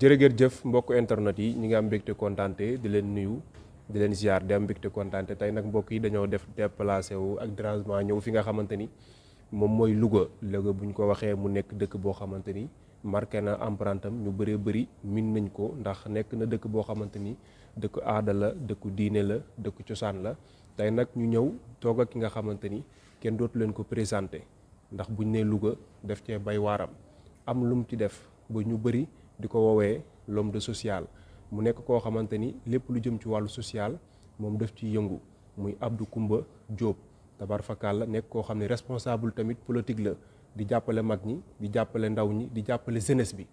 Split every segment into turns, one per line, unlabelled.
jërëjëf mbokk internet yi ñi ngi am mbégte kontaante di leen nuyu di leen ziar di am mbégte kontaante tey nag mbokk yi dañoo def déplacé wu ak dérangement ñëw fi nga xamante ni moom mooy Louga bu ñu ko waxee mu nekk dëkk boo xamante ni marqué na empreinte am ñu bëree bëri min nañ ko ndax nekk na dëkk boo xamante ni dëkk aada la dëkku diine la dëkk cosaan la tey nag ñu ñëw toog ak ki nga xamante ni kenn dootu leen ko présenté ndax buñ nee Louga def cee bay waaram am lu mu ci def ba ñu bëri di ko woowee l'homme de social mu nekk koo xamante ni lépp lu jëm ci wàllu social moom daf ci yëngu muy Abdou Coumba Diop tabarfakàlla nekk koo xam ne responsable tamit politique la di jàppale mag ñi di jàppale ndaw ñi di jàppale jeunesse bi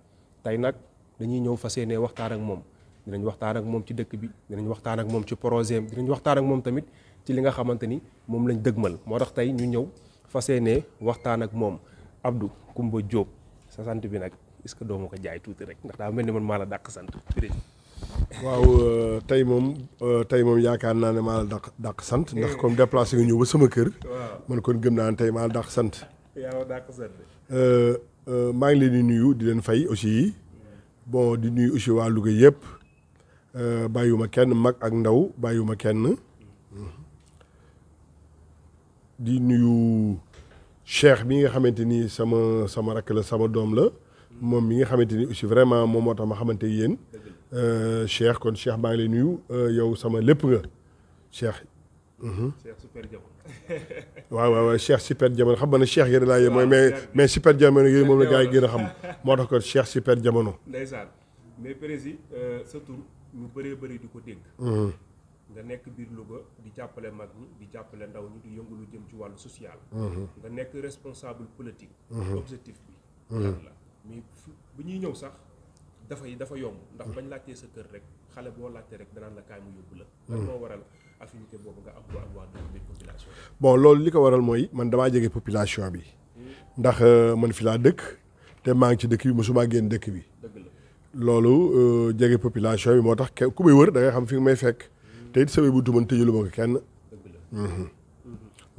tey nag dañuy ñëw fas yéene waxtaan ak moom dinañ waxtaan ak moom ci dëkk bi dinañ waxtaan ak moom ci projet am dinañ waxtaan ak moom tamit ci li nga xamante ni moom lañ dëgmal moo tax tey ñu ñëw fas yéene waxtaan ak moom Abdou Coumba Diop sa sant bi nag est-ce que doo ma ko jaay tuuti rek ndax daa mel ni man maa la dàq sant.
waaw tey moom yaakaar naa ne maa la dàq sant ndax comme déplacé nga ñëw ba sama kër. man kon gëm naa ne tey maa la dàq sant.
yaa ma dàq sant.
maa ngi leen di nuyu di leen fay aussi bon di nuyu aussi waa Louga yëpp bàyyiwuma kenn mag ak ndaw bàyyiwuma kenn di nuyu Cheikh bi nga xamante ni sama rakk la sama doom la. moom mi nga xamante ni aussi vraiment moom moo tax ma xamante yéen Cheikh kon Cheikh maa ngi lay nuyu yow sama lépp nga Cheikh.
Cheikh super jamono.
waaw Cheikh super jamono xam nga ne Cheikh yéen laa yéen mooy mais super jamono yooyu moom la gars yi gën a xam moo tax kon Cheikh super jamono.
ndeysaan mais président sa tur ñu bëree bëri di ko dégg. nga nekk biir Louga di jàppale mag ñi di jàppale ndaw ñi di yëngu lu jëm ci wàllu social. nga nekk responsable politique. objectif bi. lan la. mais bu ñuy ñëw sax dafa yomb ndax bañ laajtee sa kër rek xale boo laajtee rek danaan la kaay mu yóbbu la. lan moo waral affinité boobu nga am ko ak waa biir population bi.
bon loolu li ko waral mooy man damaa jege population bi ndax man fi laa dëkk te maa ngi ci dëkk bi mosuma génn dëkk bi.
dëgg la
loolu jege population bi moo tax ku may wër da ngay xam fi nga may fekk te it samay buntu man tëjalu ma ko kenn.
dëgg la.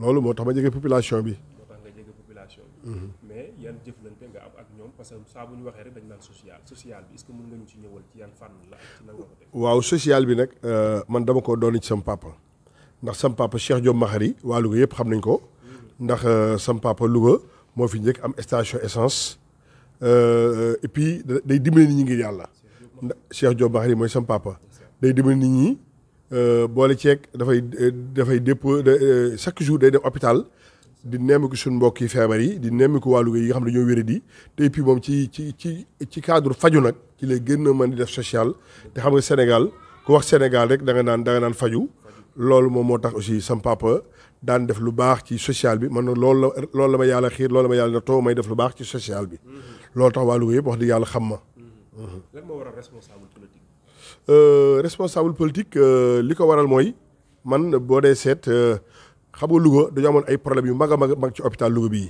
loolu moo tax ma jege population bi.
moo tax nga jege population bi. mais yan jëflante nga am ak ñoom parce que saa bu ñu waxee rek dañ naan social bi est-ce que mën nga ñu ci ñëwal ci yan fànn la ak ci nan nga ko def.
waaw social bi nag man dama ko doon ci sama papa ndax sama papa Cheikh Diop Makhari waa Louga yëpp xam nañ ko ndax sama papa Louga moo fi njëkk am station essence et puis day dimbali nit ñi ngir yàlla. Cheikh Diop Makhari mooy sama papa day dimbali nit ñi boole ceeg dafay dépôt chaque jour day dem hôpital. di nemmiku suñu mbokk yi feebar yi di nemmiku waa Louga yi nga xam ne dañoo wéradi te puis moom ci cadre faju nag ci lay gën a mën di def social te xam nga Sénégal ku wax Sénégal rek da nga naan faju loolu moom moo tax aussi sam papa daan def lu baax ci social bi man loolu la ma yàlla xiir loolu la ma yàlla na too may def lu baax ci social bi loolu tax waa Louga yëpp wax dëgg yàlla xam ma.
lan moo waral responsable politique.
responsable politique li ko waral mooy man boo dee seet. xam nga Louga dañoo amoon ay problème yu mag a mag ci hôpital Louga bii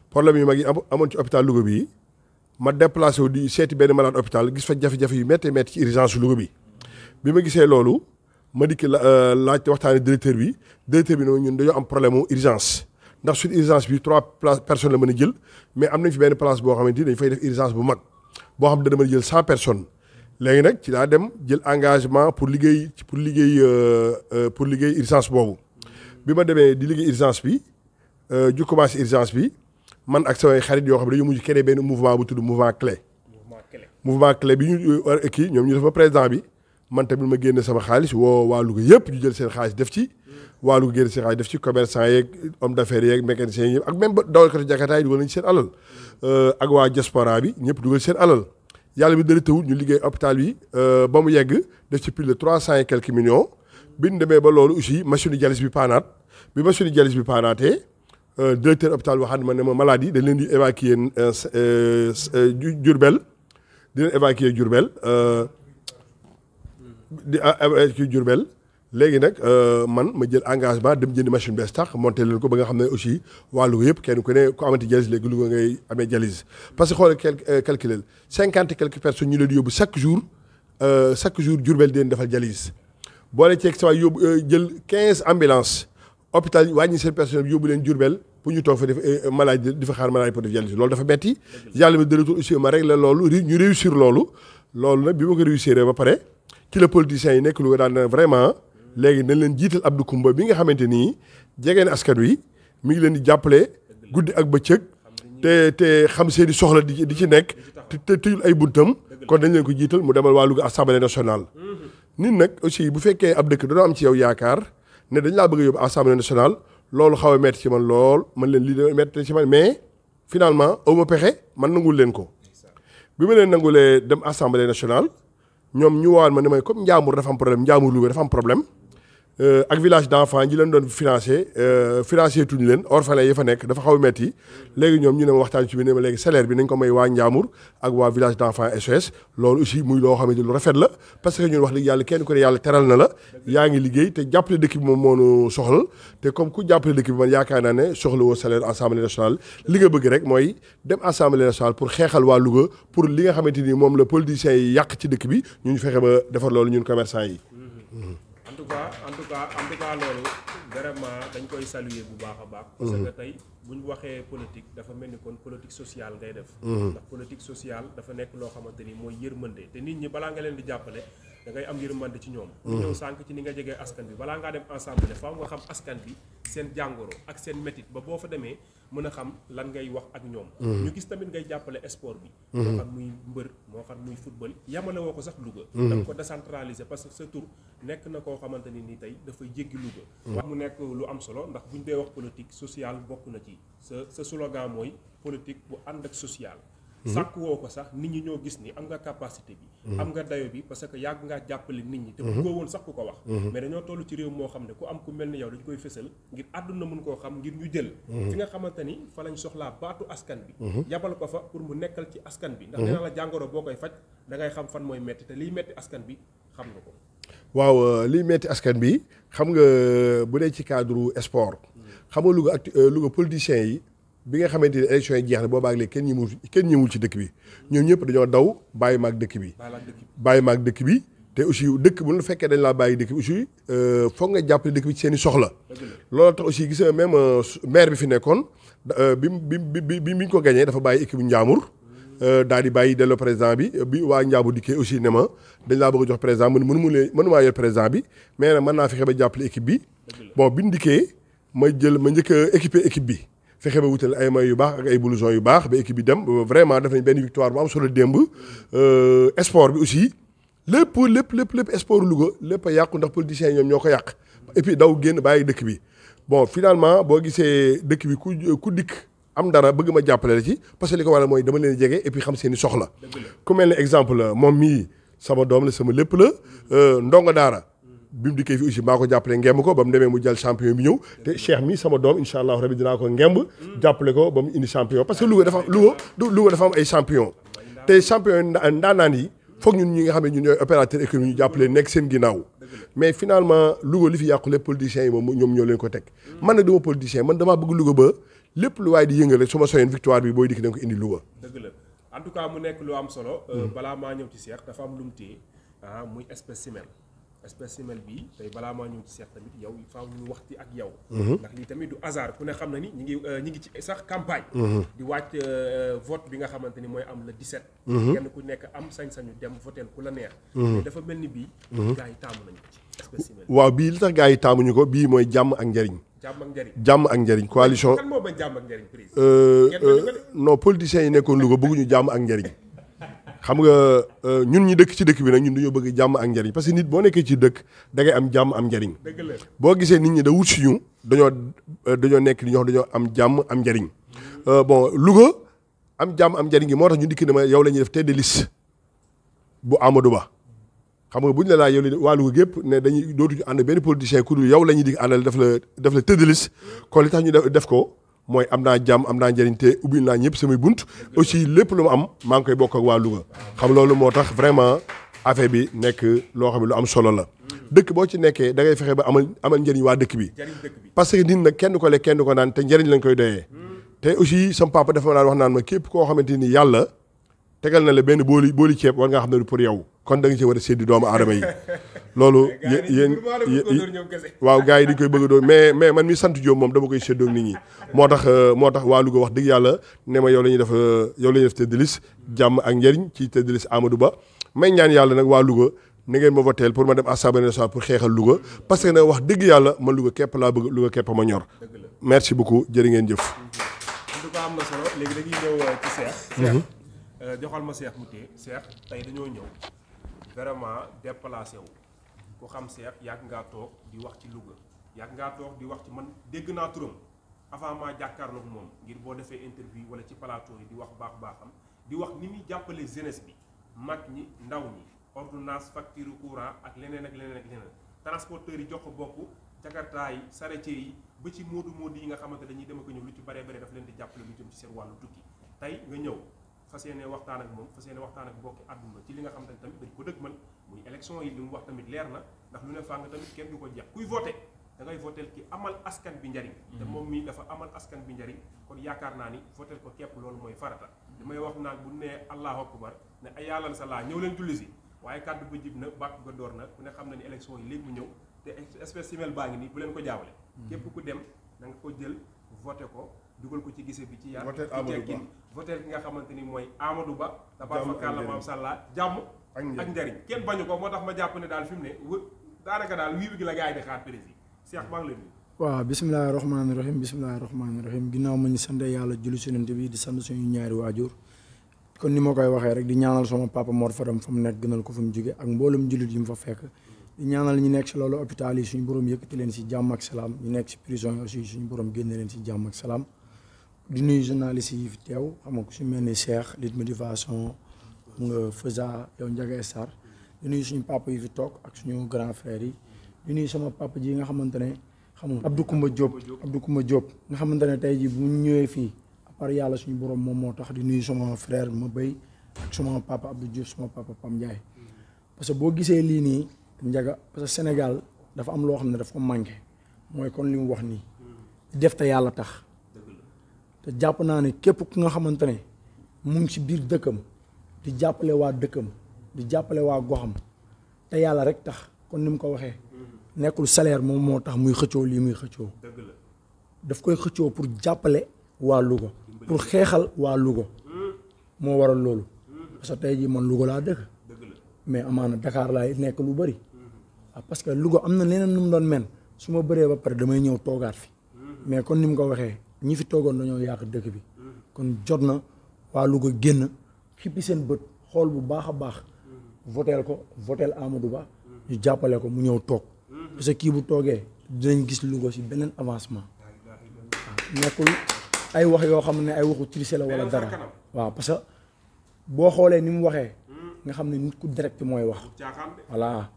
problème yu mag yi amoon ci hôpital Louga bii ma déplacé wu di seeti benn malade hôpital gis fa jafe-jafe yu méttee métti ci urgence Louga bi ma gisee loolu ma dikk laajte waxtaane directeur bi noonu ñun dañoo am problème mu urgence ndax suñu urgence bi 3 personnes la mën a jël mais am nañ fi benn place boo xamante ni dañ fay def urgence bu mag boo xam ne dana mën a jël 100 personnes léegi nag ci laa dem jël engagement pour liggéey urgence boobu. bi ma demee di liggéey urgence bi ju commencé urgence bi man ak samay xarit yoo xam ne dañoo mujj créer benn mouvement bu tudd mouvement clé. mouvement clé bi ñu kii ñoom ñu def ba président bi man tamit ma génne sama xaalis woo waa Louga yëpp ñu jël seen xaalis def ci. waa Louga génne seen xaalis def ci commerçant yeeg homme d'affaires yeeg mécanicien yeeg ak même ba dawalkatu jakarta yi dugal nañ seen alal ak waa diaspora bi ñëpp dugal seen alal yàlla bi dara tawul ñu liggéey hôpital bi ba mu yegg def ci plus de 300 et quelques millions. bi ñu demee ba loolu aussi machine dialyse bi paanaat bi machine dialyse bi paanaatee directeur hôpital waxaat ma ne ma maladie dañ leen di évacuer Diourbel di leen évacuer Diourbel léegi nag man ma jël engagement dem jëndi machine bees tax monté leen ko ba nga xam ne aussi waa Louga yëpp kenn ku ne ku amati dialyse léegi Louga ngay amee dialyse parce que xoolal calculer 50 et quelques personnes ñu leen di yóbbu chaque jour Diourbel di leen defal dialyse boole ceeg sa waay yóbbu jël 15 ambulances hôpital yi wàññi seen personnel bi yóbbu leen Diourbel pour ñu toog fa def maladie di fa xaar maladie pour def dialyse loolu dafa metti yàlla mi dërëtul aussi ma régler loolu ñu réussir loolu loolu nag bi ma ko réussir ba pare ci la politiciens yi nekk lu daan ne vraiment léegi nañ leen jiital Abdou Koumba bi nga xamante nii jege na askan wi mi ngi leen di jàppale guddi ak bëccëg te xam seeni soxla di ci nekk te tëjul ay buntam kon dañ leen ko jiital mu demal waa Louga assemblée nationale. nit nag aussi bu fekkee ab dëkk dañoo am ci yow yaakaar ne dañ laa bëgg a yóbbu assemblée nationale loolu xaw a metti ci man lool man leen lii da metti ci man mais finalement aw ma pexe man nangul leen ko bi ma leen nangulee dem assemblée nationale ñoom ñu woowal ma ne may comme Njàmbur dafa am problème Njàmbur Louga dafa am problème ak village d'enfants ji leen doon financé tuñu leen orphelins yi fa nekk dafa xaw a metti léegi ñoom ñu ne ma waxtaan ci bi ne ma léegi salaire bi nañ ko may waa Njàmbur ak waa village d'enfants SOS loolu aussi muy loo xamante lu rafet la parce que ñun wax dëgg yàlla kenn ku ne yàlla teral na la yaa ngi liggéey te jàppale dëkk bi moom moo nu soxlal te comme ku jàppale dëkk bi man yaakaar naa ne soxla woo salaire assemblée nationale li nga bëgg rek mooy dem assemblée nationale pour xeexal waa Louga pour li nga xamante ni moom la politiciens yi yàq ci dëkk bi ñu fexe ba defar loolu ñun commerçant yi.
en tout cas loolu vraiment dañ koy saluer bu baax a baax. parce que tey bu ñu waxee politique dafa mel ni kon politique sociale ngay def. ndax politique sociale dafa nekk loo xamante ni mooy yërmande te nit ñi balaa nga leen di jàppale da ngay am yërmande ci ñoom. ñu ñëw sànq ci ni nga jegee askan bi balaa ngaa dem ensemble faaw nga xam askan bi seen jàngoro ak seen métit ba boo fa demee mën a xam lan ngay wax ak ñoom. ñu gis tamit ngay jàppale sport bi. moo xam muy mbër moo xam muy football yamale woo ko sax Louga. da nga ko décentraliser parce que sa tur nekk na koo xamante ni nii tey dafay jéggi Louga. wax mu nekk lu am solo ndax buñ dee wax politique sociale bokk na ci sa slogan mooy politique bu ànd ak social. sàkk woo ko sax nit ñi ñoo gis ni am nga capacité bi. am nga dayo bi parce que yàgg ngaa jàppale nit ñi. te bu ko woon sax ku ko wax. mais dañoo toll ci réew moo xam ne ku am ku mel ni yow dañ koy fësal ngir àdduna mën koo xam ngir ñu jël. fi nga xamante ni fa lañ soxlaa baatu askan bi. yabal ko fa pour mu nekkal ci askan bi. ndax nee naa la jàngoro boo koy faj da ngay xam fan mooy metti te liy metti askan bi xam nga ko.
waaw liy metti askan bi xam nga bu dee ci cadre sport. xam nga Louga Louga politiciens yi. bi nga xamante ni élection yi jeex na boobaag léegi kenn ñëwul ci dëkk bi ñoom ñëpp dañoo daw bàyyi maag dëkk bi te aussi dëkk bu la fekkee dañ laa bàyyi dëkk bi aussi foog nga jàppale dëkk bi ci seen i soxla loolu tax aussi gis nga même maire bi fi nekkoon bi ñu ko gañee dafa bàyyi équipe bu Njàmbur daal di bàyyi delloo président bi waa Njàmbur dikkee aussi ne ma dañ laa bëgg a jox président mënumaa yor président bi mais nag mën naa fexe ba jàppale équipe bi bon bi ñu dikkee ma njëkk a équiper équipe bi fexe ba wutal ay may yu baax ak ay blouson yu baax ba équipe bi dem vraiment def nañ benn victoire bu am solo démb sport bi aussi lépp sport Louga lépp a yàqu ndax politiciens yi ñoom ñoo ko yàq et puis daw génn bàyyi dëkk bi bon finalement boo gisee dëkk bi ku dikk am dara bëgg ma jàppale la ci parce que li ko waral mooy dama leen jege et puis xam seen i soxla ku mel ne exemple moom mii sama doom la sama lépp la ndongo daara bi mu dikkee fi aussi maa ko jàppale ngemb ko ba mu demee mu jël champion bi ñëw te Cheikh mi sama doom incha allah rabi dinaa ko ngemb jàppale ko ba mu indi champion parce que Louga dafa am ay champion te champion ndaanaan yi foog ñun ñi nga xam ne ñun ñooy opérateur économique ñu jàppale nekk seen ginnaaw mais finalement Louga li fi yàqu lépp politiciens yi moom ñoom ñoo leen ko teg man nag dama politicien man damaa bëgg Louga ba lépp lu waaye di yëngal rek su ma soyoon victoire bi booy dikk da nga ko indi Louga.
dëgg la en tout cas mu nekk lu am solo. balaa maa ñëw ci Cheikh dafa am lu mu téye muy spécimen bi tey balaa maa ñëw ci Cheikh tamit yow faaw ñu waxti ak yow. ndax lii tamit du hasard ku ne xam na ni ñi ngi ci sax campagne. di wàcc vote bi nga xamante ni mooy am le 17. kenn ku nekk am sañ-sañu dem voter ku la neex. mais dafa mel ni bii. gars yi taamu nañu ko ci spécimen.
waaw bii li tax gars yi taamuñu ko bii mooy jàmm ak njariñ. jàmm ak njariñ coalition.
kan moo bañ jàmm ak njariñ président.
non politiciens yi nekkoon Louga bëgguñu jàmm ak njariñ. xam nga ñun ñi dëkk ci dëkk bi nag ñun dañoo bëgg jàmm ak njariñ parce que nit boo nekkee ci dëkk da ngay am jàmm am njariñ boo gisee nit ñi da wut si ñu dañoo nekk li ñoo xam dañoo am jàmm am njariñ bon Louga am jàmm am njariñ gi moo tax ñu dikk ne ma yow la ñuy def tête de liste bu Amadou Ba xam nga bu ñu la laaj yow la waa Louga gépp ne dañuy dootuñu ànd benn politicien ku dul yow la ñuy di àndal def la tête de liste kon li tax ñu def ko mooy am naa jàmm am naa njëriñ te ubbil naa ñëpp samay bunt aussi lépp lu ma am maa ngi koy bokk ak waa Louga xam loolu moo tax vraiment affaire bi nekk loo xam ne lu am solo la dëkk boo ci nekkee da ngay fexe ba amal njëriñ waa dëkk bi parce que nit nag kenn ko lekk kenn ko naan te njëriñ lañ koy doyee te aussi sama papa dafa ma daan wax naan ma képp koo xamante ni yàlla tegal na la benn booli ceeb war nga xam ne du pour yow kon da nga ci war a séddi doomu aadama yi loolu yéen waaw gars yi dañ koy bëgg a doon mais man mi sant Diop moom dama koy séddoo nit ñi moo tax waa Louga wax dëgg yàlla ne ma yow la ñuy def tête de liste jàmm ak njëriñ ci tête de liste Amadou Ba may ñaan yàlla nag waa Louga na ngeen ma voteel pour ma dem Assemblée nationale pour xeexal Louga parce que nag wax dëgg yàlla man Louga képp laa bëgg Louga képp ma ñor merci beaucoup jërë ngeen jëf.
en tout cas am na solo léegi dañuy ñëw ci Cheikh. joxal ma Cheikh mu téye Cheikh tey dañoo ñëw vraiment déplacé wu ku xam Cheikh yàgg ngaa toog di wax ci Louga yàgg ngaa toog di wax ci man dégg naa turam avant maa jàkkaarloog moom ngir boo defee interview wala ci plateau yi di wax baaxam di wax ni muy jàppale jeunesse bi mag ñi ndaw ñi ordonnance facture courant ak leneen ak leneen ak leneen transporteurs yi jox ko bokk jakarta yi charretier yi ba ci moodu yi nga xamante dañuy dem ak ñëw lu ci bare bare daf leen di jàppale lu jëm ci seen wàllu tukki tey nga ñëw fas yéene waxtaan ak moom fas yéene waxtaan ak bokki àdduna ci li nga xamante ne tamit dañ ko dëgg man muy élection yi li mu wax tamit leer na ndax lu ne faa nga tamit kenn du ko jeex kuy voté da ngay votel ki amal askan bi njariñ te moom mii dafa amal askan bi njariñ kon yaakaar naa ni votel ko képp loolu mooy farata damay wax naan bu ne allahu akbar ne ay yàllan sa laa ñëw leen julli si waaye kàddu ba jib na bàkk ga door na ku ne xam na ni élection yi léegi mu ñëw te spécimen baa ngi nii bu leen ko jaawale képp ku dem da nga ko jël voté ko dugal ko ci gise bi ci yar ci tekkin voté ki nga xamante ni mooy Amadou Ba dafa fa kàlla maam sàllaa jàmm ak njariñ kenn bañu ko moo tax ma jàpp ne daal fi mu ne daanaka daal wii gi la gars yi di xaar président Cheikh maa ngi lay nuyu
waaw bisimilahi rahmaani rahim ginnaaw ma ñu sant yàlla julli si Yonent bi di sant suñu ñaari waajur kon ni ma koy waxee rek di ñaanal sama papa Mor Fadam fa mu nekk gënal ko fa mu jóge ak mboolum jullit yi mu fa fekk di ñaanal ñi nekk si loolu hôpital yi suñu borom yëkkati leen si jàmm ak salaam ñu nekk si prison yi aussi suñu borom génne leen si jàmm ak salaam di nuyu journalistes yi fi teew xam nga su mel ni Cheikh Lutte Motivation nga Feuza yow Ndiaga Star di nuyu suñu papa yi fi toog ak suñu grand frère yi di nuyu sama papa ji nga xamante ne xam nga Abdou Koumba Diop nga xamante ne tey ji bu ñu ñëwee fii à part yàlla suñu borom moom moo tax di nuyu sama frère ma béy ak sama papa Abdou Diouf sama papa Pam Ndiaye parce que boo gisee lii nii Ndiaga parce que Sénégal dafa am loo xam ne dafa ko manqué mooy kon li mu wax nii def te yàlla tax te jàpp naa ne képp ku nga xamante ne mu ngi ci biir dëkkam di jàppale waa dëkkam di jàppale waa goxam te yàlla rek tax kon ni mu ko waxee nekkul salaire moom moo tax muy xëccoo lii muy xëccoo daf koy xëccoo pour jàppale waa Louga pour xeexal waa Louga moo waral loolu parce que tey jii man Louga laa dëkk mais amaana Dakar laay nekk lu bëri parce que Louga am na leneen nu mu doon men su ma bëree ba pare damay ñëw toogaat fi mais kon ni mu ko waxee ñi fi toogoon dañoo yàq dëkk bi kon jot na waa Louga génn xippi seen bët xool bu baax a baax voteel Amadou Ba ñu jàppale ko mu ñëw toog parce que kii bu toogee dinañ gis Louga si beneen avancement waaw nekkul ay wax yoo xam ne ay waxu triché la wala dara waaw parce que boo xoolee ni mu waxee nga xam ne nit ku direct mooy wax voilà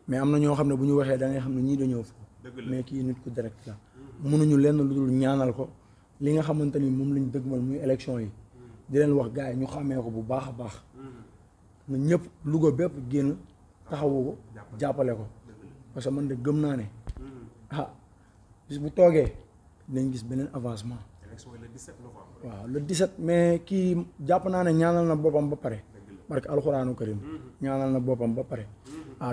mais am na ñoo xam ne bu ñu waxee da ngay xam ne ñii dañoo foofu mais kii nit ku direct la mënuñu lenn lu dul ñaanal ko li nga xamante ni moom lañ dëgmal muy élection yi di leen wax gars yi ñu xàmmee ko bu baax a baax na ñëpp Louga bépp génn taxawu ko jàppale ko parce que man de gëm naa ne bis bu toogee dinañ gis beneen avancement waaw le 17 mais kii jàpp naa ne ñaanal na boppam ba pare barke alxuraanu karim ñaanal na boppam ba pare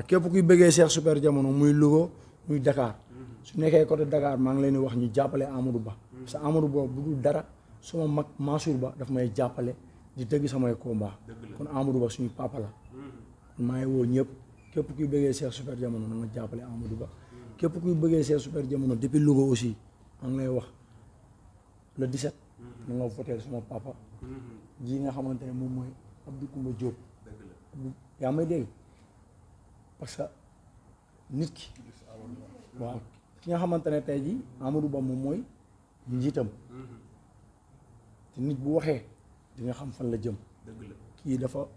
képp kuy bëggee Cheikh Super Diamono muy Louga muy Dakar su nekkee côté Dakar maa ngi leen di wax ñu jàppale Amadou Ba parce que Amadou Ba bu dul dara suma mag Mansour Ba daf may jàppale di dëgg samay combat kon Amadou Ba suñu papa la kon maa ngi woo ñëpp képp kuy bëggee Cheikh Super Diamono na nga jàppale Amadou Ba képp kuy bëggee Cheikh Super Diamono depuis Louga aussi maa ngi lay wax le 17 na nga voteel sama papa ji nga xamante ne moom mooy Abdou Koumba Diop yaa may dégg parce que nit ki waaw ki nga xamante ne tey ji Amadou Ba moom mooy njiitam te nit bu waxee di nga xam fan la jëm kii dafa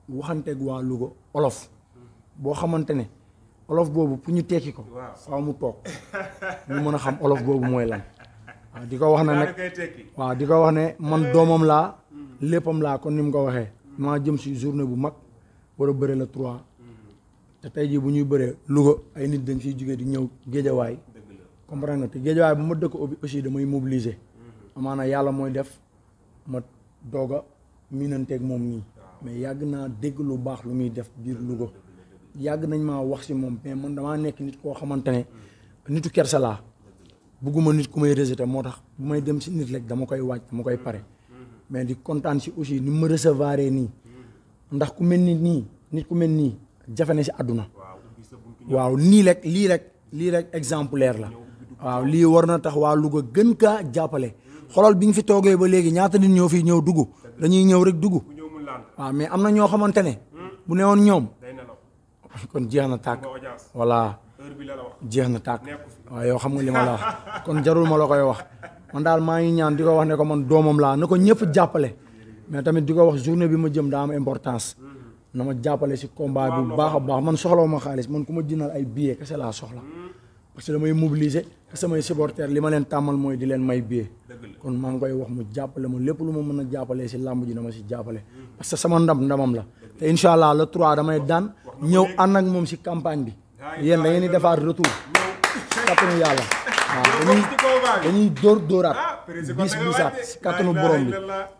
waxanteeg waa Louga olof boo xamante ne olof boobu pour ñu tekki ko faaw mu toog ñu mën a xam olof boobu mooy lan waaw di ko wax ne nag waaw di ko wax ne man doomam laa léppam laa kon ni mu ko waxee maa jëm si journée bu mag war a bëre la 3 te tey jii bu ñuy bëree Louga ay nit dañ fiy jógee di ñëw géejawaay comprendre nga te géejawaay bu ma dëkk aussi damay mobiliser amaana yàlla mooy def ma doog a miinanteeg moom nii mais yàgg naa dégg lu baax lu muy def biir Louga yàgg nañ maa wax si moom mais man damaa nekk nit koo xamante ne nitu kersa laa bugguma nit ku may rejeter moo tax bu may dem si nit rek dama koy waaj dama koy pare mais di kontaan si aussi ni ma recevoir nii ndax ku mel ni nii nit ku mel nii jafe na si àdduna waaw lii rek exemplaire la waaw lii war na tax waa Louga gën kaa jàppale xolal bi nga fi toogee ba léegi ñaata nit ñoo fi ñëw dugg dañuy ñëw rek dugg waaw mais am na ñoo xamante ne bu newoon ñoom kon jeex na tàkk voilà jeex na tàkk waaw yow xam nga li ma la wax kon jarul ma la koy wax man daal maa ngi ñaan di ko wax ne ko man doomam laa na ko ñëpp jàppale mais tamit di ko wax journée bi ma jëm daa am importance na ma jàppale si combat bi bu baax a baax man soxlawu ma xaalis man ku ma jëndal ay billets kese laa soxla parce que damay mobiliser te samay supporters li ma leen tàmmal mooy di leen may billet kon maa ngi koy wax mu jàppale ma lépp lu ma mën a jàppalee si làmb ji na ma si jàppale parce que sama ndamam la te incha allah le 3 damay daan ñëw ànd ak moom si campagne bi yéen da ngeen di defaat retour kattanu yàlla waaw dañuy dóoraat bisaat si kattanu borom bi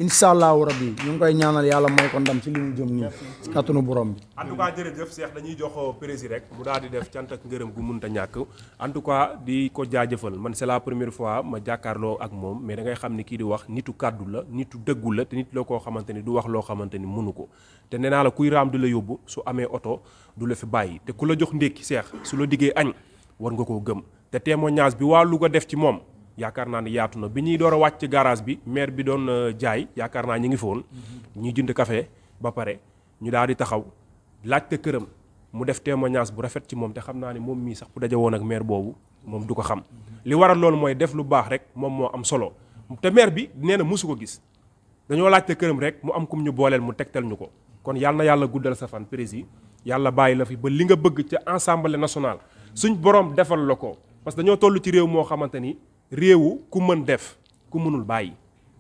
incha allahu rabbi ñu ngi koy ñaanal yàlla may ko ndam si li mu jëm nii si kattanu borom bi.
en tout cas jërëjëf Cheikh dañuy jox président rek mu daal di def cant ak ngërëm gu munta ñàkk en tout cas di ko jaajëfal man c'est la première fois ma jàkkaarloo ak moom mais da ngay xam ni kii di wax nitu kàddu la nitu dëggu la te nit la koo xamante ni du wax loo xamante ni mënu ko te nee naa la kuy raam du la yóbbu su amee oto du la fi bàyyi te ku la jox ndékki Cheikh su la diggee añ war nga koo gëm te témoignage bi waa Louga def ci moom yaakaar naa ne yaatu na bi ñuy door a wàcc ci garage bi maire bi doon jaay yaakaar naa ñu ngi foon ñuy jënd café ba pare ñu daal di taxaw laajte këram mu def témoignage bu rafet ci moom te xam naa ne moom mii sax bu daje woon ak maire boobu moom du ko xam li waral loolu mooy def lu baax rek moom moo am solo te maire bi nee na mosu ko gis dañoo laajte këram rek mu am kum ñu booleel mu tegtal ñu ko kon yàlla na yàlla guddal sa fan président yàlla bàyyi la fi ba li nga bëgg ca Assemblée nationale suñ borom defal la ko parce que dañoo toll ci réew moo xamante ni réewu ku mën def ku mënul bàyyi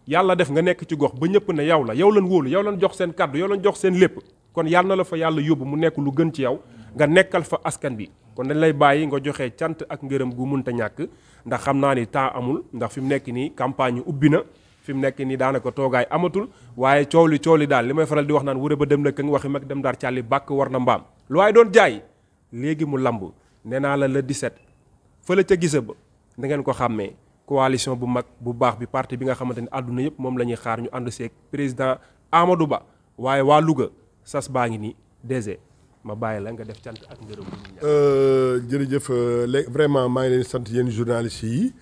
yàlla def nga nekk ci gox ba ñëpp ne yow la yow lañ wóolu yow lañ jox seen kàddu yow lañ jox seen lépp kon yàlla na la fa yàlla yóbbu mu nekk lu gën ci yow nga nekkal fa askan bi kon dañ lay bàyyi nga joxe cant ak ngërëm gu munta ñàkk ndax xam naa ni temps amul ndax fi mu nekk nii campagne ubbi na fi mu nekk nii daanaka toogaay amatul waaye coow li daal li may faral di wax naan wërë ba dem na këng waxi mag dem daar càlli bàkk war na mbaam lu waaye doon jaay léegi mu lamb nee naa la le 17 fële ca gisa ba da ngeen ko xàmmee coalition bu mag bu baax bi parti bi nga xamante ni àdduna yëpp moom la ñuy xaar ñu ànd seeg président Amadou Ba waaye waa Louga sas baa ngi nii DG ma bàyyi la nga def cant ak ngërëm bu ñu
jërëjëf léegi vraiment maa ngi leen sant yéen journalistes yi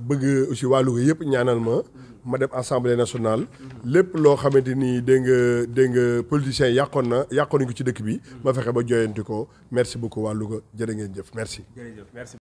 bëgg aussi waa Louga yëpp ñaanal ma dem assemblée nationale lépp loo xamante ni dégg nga politiciens yàqoon nañu ko ci dëkk bi ma fexe ba joyanti ko merci beaucoup waa Louga jërë ngeen jëf merci.